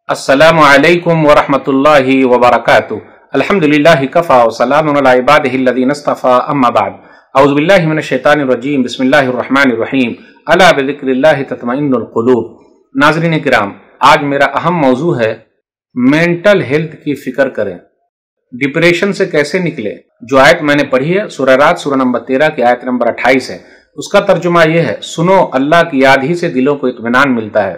السلام علیکم ورحمۃ اللہ وبرکاتہ۔ الحمدللہ کفا وسلام علی عبادہ الذین اصطفی، اما بعد، اعوذ باللہ من الشیطان الرجیم، بسم اللہ الرحمن الرحیم، الا بذکر اللہ تطمئن القلوب۔ ناظرین کرام، آج میرا اہم موضوع ہے مینٹل ہیلتھ کی فکر کریں، ڈپریشن سے کیسے نکلے۔ جو آیت میں نے پڑھی ہے سورہ رات سورہ نمبر 13 کی آیت نمبر 28 ہے، اس کا ترجمہ یہ ہے، سنو اللہ کی یاد ہی سے دلوں کو اطمینان ملتا ہے۔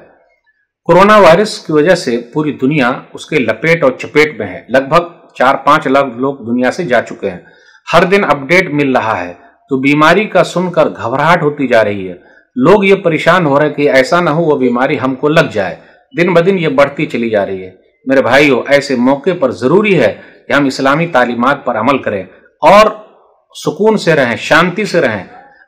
کورونا وائرس کی وجہ سے پوری دنیا اس کے لپیٹ اور چپیٹ میں ہے، لگ بھگ 4-5 لاکھ لوگ دنیا سے جا چکے ہیں۔ ہر دن اپڈیٹ مل رہا ہے تو بیماری کا سن کر گھبراہٹ ہوتی جا رہی ہے۔ لوگ یہ پریشان ہو رہے ہیں کہ ایسا نہ ہو وہ بیماری ہم کو لگ جائے، دن بدن یہ بڑھتی چلی جا رہی ہے۔ میرے بھائیو، ایسے موقع پر ضروری ہے کہ ہم اسلامی تعلیمات پر عمل کریں اور سکون سے رہیں، شانتی سے رہیں۔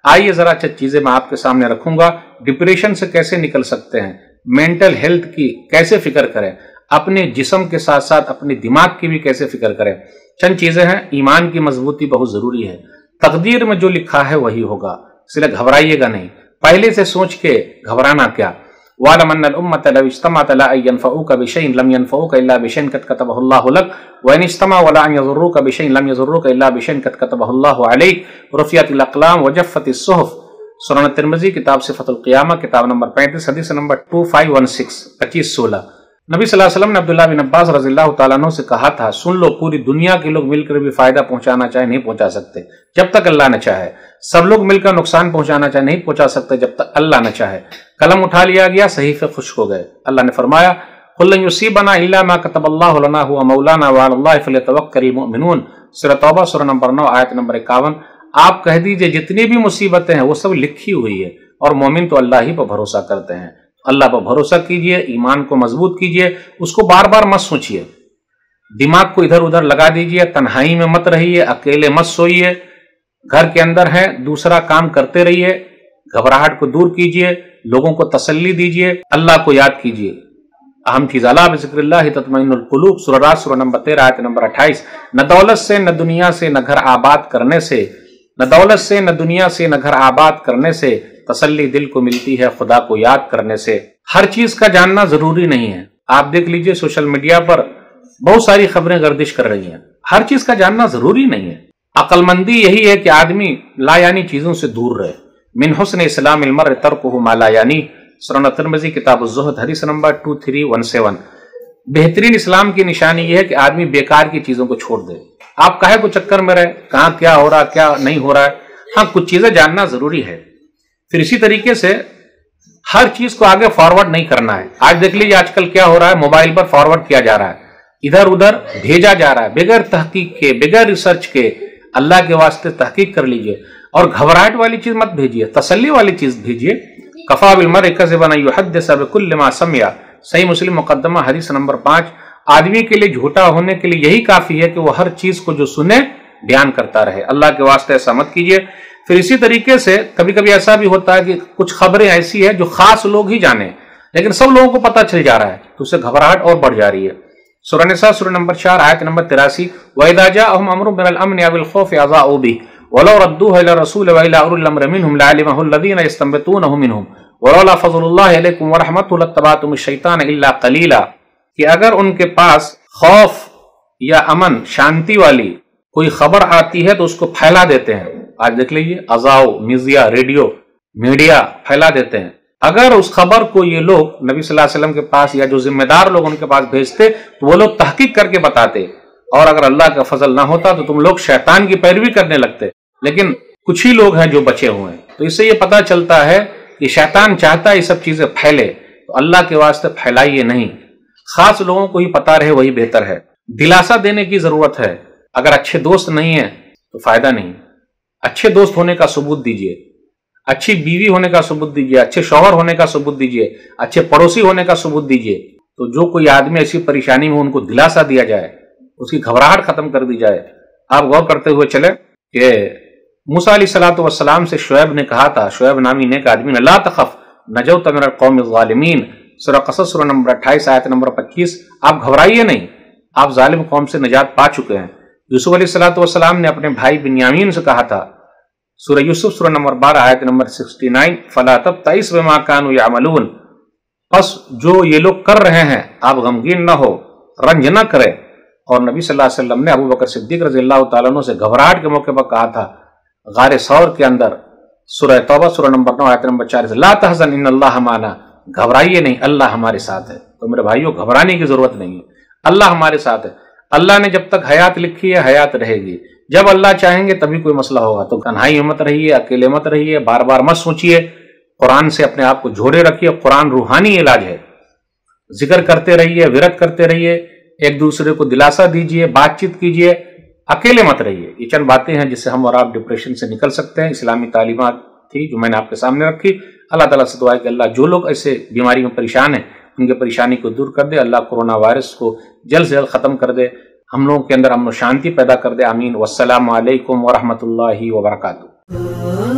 آئیے ذرا چند چیزیں میں آپ کے سامنے رکھوں گا۔ ڈپریشن سے کیسے نکل سکتے ہیں، مینٹل ہیلتھ کی کیسے فکر کریں، اپنے جسم کے ساتھ ساتھ اپنے دماغ کی بھی کیسے فکر کریں۔ چند چیزیں ہیں۔ ایمان کی مضبوطی بہت ضروری ہے۔ تقدیر میں جو لکھا ہے وہی ہوگا، اس لیے گھبرائیے گا نہیں، پہلے سے سوچ کے گھبرانا کیا۔ وَاعْلَمْ أَنَّ الْأُمَّةَ لَوِ اجْتَمَعَتْ عَلَىٰ أَن يَنفَعُوكَ بِشَيْءٍ لَمْ يَنفَعُوكَ إِلَّا بِشَيْءٍ قَدْ كَتَبَهُ اللَّهُ لَكَ وَإِنِ اجْتَمَعُوا عَلَىٰ أَن يَضُرُّوكَ بِشَيْءٍ لَمْ يَضُرُّوكَ إِلَّا بِشَيْءٍ قَدْ كَتَبَهُ اللَّهُ عَلَيْكَ رُفِعَتِ الْأَقْلَامُ وَجَفَّتِ الصُّحُفُ۔ سنن ترمذی کتاب صفت القیامہ کتاب نمبر 35 حدیث نمبر 2516 نبی صلی اللہ علیہ وسلم نے عبداللہ بن عباس رضی اللہ تعالیٰ عنہ سے کہا تھا، سن لو، پوری دنیا کے لوگ مل کر بھی فائدہ پہنچانا چاہے نہیں پہنچا سکتے جب تک اللہ نہ چاہے، سب لوگ مل کر نقصان پہنچانا چاہے نہیں پہنچا سکتے جب تک اللہ نہ چاہے۔ قلم اٹھا لیا گیا، صحیفے خشک ہو گئے۔ اللہ نے فرمایا، قُل لَن يُصِيبَنَا إِلَّا مَا كَتَبَ اللَّهُ لَنَا هُوَ مَوْلَانَا وَعَلَى اللَّهِ فَلْيَتَوَكَّلِ الْمُؤْمِنُونَ۔ سورۃ توبہ سورہ نمبر 9 آیت نمبر 51۔ آپ کہہ دیجئے جتنی بھی مصیبتیں ہیں وہ سب لکھی ہوئی ہے اور مومن تو اللہ ہی پر بھروسہ کرتے ہیں۔ اللہ پر بھروسہ کیجئے، ایمان کو مضبوط کیجئے، اس کو بار بار مت سوچئے، دماغ کو ادھر ادھر لگا دیجئے، تنہائی میں مت رہیے، اکیلے مت سوئیے، گھر کے اندر ہیں دوسرا کام کرتے رہیے، گھبراہٹ کو دور کیجئے، لوگوں کو تسلی دیجئے، اللہ کو یاد کیجئے۔ اہم چیز، الا بذکر اللہ تطمئن القلوب، سورہ رات سورہ نمبر 13 آیت نمبر 28۔ نہ دولت سے، نہ دنیا سے، نہ گھر آباد کرنے سے، نہ دولت سے، نہ دنیا سے، نہ گھر آباد کرنے سے تسلی دل کو ملتی ہے خدا کو یاد کرنے سے۔ ہر چیز کا جاننا ضروری نہیں ہے۔ آپ دیکھ لیجئے سوشل میڈیا پر بہت ساری خبریں گردش کر رہی ہیں، ہر چیز کا جاننا ضروری نہیں ہے۔ عقل مندی یہی ہے کہ آدمی لا یعنی چیزوں سے دور رہے۔ من حسن اسلام المرء ترکہ ما لا یعنی، سنن ترمذی کتاب الزہد حدیث نمبر 2317۔ بہترین اسلام کی نشانی یہ ہے کہ آدمی بیکار کی چیزوں کو چھوڑ دے۔ آپ کاہے کو چکر میں رہے، کہاں کیا ہو رہا کیا نہیں ہو رہا ہے۔ ہاں، کچھ چیزیں جاننا ضروری ہے، پھر اسی طریقے سے ہر چیز کو آگے فارورڈ نہیں کرنا ہے۔ آج دیکھ لیجیے آج کل کیا ہو رہا ہے، موبائل پر فارورڈ کیا جا رہا ہے، ادھر ادھر بھیجا جا رہا ہے بغیر تحقیق کے، بغیر ریسرچ کے۔ اللہ کے واسطے تحقیق کر لیجئے اور گھبراہٹ والی چیز مت بھیجیے، تسلی والی چیز بھیجیے۔ کفا بالمرء کذبا ان یحدث بکل ما سمع، صحیح مسلم مقدمہ حدیث نمبر 5۔ آدمی کے لیے جھوٹا ہونے کے لیے یہی کافی ہے کہ وہ ہر چیز کو جو سنے بیان کرتا رہے۔ اللہ کے واسطے ایسا مت کیجیے۔ پھر اسی طریقے سے کبھی کبھی ایسا بھی ہوتا ہے کہ کچھ خبریں ایسی ہیں جو خاص لوگ ہی جانیں لیکن سب لوگوں کو پتہ چل جا رہا ہے تو اسے گھبراہٹ اور بڑھ جا رہی ہے۔ سورہ نساء سورہ نمبر 4 آیت نمبر 83۔ وَإِذَا جَاءَهُمْ أَمْرٌ مِّنَ الْأَمْنِ أَوِ الْخَوْفِ أَذَاعُوا بِهِ وَلَوْ رَدُّوهُ إِلَى الرَّسُولِ وَإِلَى أُولِي الْأَمْرِ مِنْهُمْ لَعَلِمَهُ الَّذِينَ يَسْتَنبِطُونَهُ مِنْهُمْ وَلَوْلَا فَضْلُ اللَّهِ عَلَيْكُمْ وَرَحْمَتُهُ لَاتَّبَعْتُمُ الشَّيْطَانَ إِلَّا قَلِيلًا، کہ اگر ان کے پاس خوف یا امن، شانتی والی کوئی خبر آتی ہے تو اس کو پھیلا دیتے ہیں۔ آج دیکھ لیجیے اذاعوا، میڈیا، ریڈیو، میڈیا پھیلا دیتے ہیں۔ اگر اس خبر کو یہ لوگ نبی صلی اللہ علیہ وسلم کے پاس یا جو ذمہ دار لوگ ان کے پاس بھیجتے تو وہ لوگ تحقیق کر کے بتاتے، اور اگر اللہ کا فضل نہ ہوتا تو تم لوگ شیطان کی پیروی کرنے لگتے۔ لیکن کچھ ہی لوگ ہیں جو بچے ہوئے ہیں، تو اس سے یہ پتہ چلتا ہے کہ شیطان چاہتا ہے یہ سب چیزیں پھیلے، تو اللہ کے واسطے پھیلائیے نہیں، خاص لوگوں کو ہی پتہ رہے وہی بہتر ہے۔ دلاسا دینے کی ضرورت ہے، اگر اچھے دوست نہیں ہیں تو فائدہ نہیں، اچھے دوست ہونے کا ثبوت دیجئے، اچھی بیوی ہونے کا ثبوت دیجئے، اچھے شوہر ہونے کا ثبوت دیجئے، اچھے پڑوسی ہونے کا ثبوت دیجئے۔ تو جو کوئی آدمی ایسی پریشانی میں ان کو دلاسا دیا جائے، اس کی گھبراہٹ ختم کر دی جائے۔ آپ غور کرتے ہوئے چلے کہ موسیٰ علیہ السلام سے شعیب نے کہا تھا، شعیب نامی نیک آدمی نے، لا تخف نجوت من القوم الظالمین، سورہ قصص سورہ نمبر 28 آیت نمبر 25۔ آپ گھبرائیے نہیں، آپ ظالم قوم سے نجات پا چکے ہیں۔ یوسف علیہ السلام نے اپنے بھائی بنیامین سے کہا تھا، سورہ یوسف سورہ نمبر 12 آیت نمبر 69، فلا تبتئس بما كانوا يعملون، بس جو یہ لوگ کر رہے ہیں آپ غمگین نہ ہو، رنج نہ کریں۔ اور نبی صلی اللہ علیہ وسلم نے ابو بکر صدیق رضی اللہ تعالیٰ عنہ سے گھبراہٹ کے موقع پر کہا تھا غار ثور کے اندر، سورہ توبہ سورہ نمبر 9 آیت نمبر 4، لا تحزن ان اللہ معنا، گھبرائیے نہیں، اللہ ہمارے ساتھ ہے۔ تو میرے بھائیوں گھبرانے کی ضرورت نہیں ہے، اللہ ہمارے ساتھ ہے۔ اللہ نے جب تک حیات لکھی ہے حیات رہے گی، جب اللہ چاہیں گے تبھی کوئی مسئلہ ہوگا۔ تو تنہائی میں مت رہیے، اکیلے مت رہیے، بار بار مت سوچیے، قرآن سے اپنے آپ کو جوڑے رکھیے۔ قرآن روحانی علاج ہے، ذکر کرتے رہیے، ورد کرتے رہیے، ایک دوسرے کو دلاسا دیجیے، بات چیت کیجیے، اکیلے مت رہیے۔ یہ چند باتیں ہیں جس سے ہم اور آپ ڈپریشن سے نکل سکتے ہیں۔ اسلامی تعلیمات تھی جو میں نے آپ کے سامنے رکھی۔ اللہ تعالیٰ سے دعا ہے کہ اللہ جو لوگ ایسے بیماری میں پریشان ہیں ان کے پریشانی کو دور کر دے، اللہ کورونا وائرس کو جلد سے جلد ختم کر دے، ہم لوگوں کے اندر امن و شانتی پیدا کر دے، آمین۔ والسلام علیکم ورحمۃ اللہ وبرکاتہ۔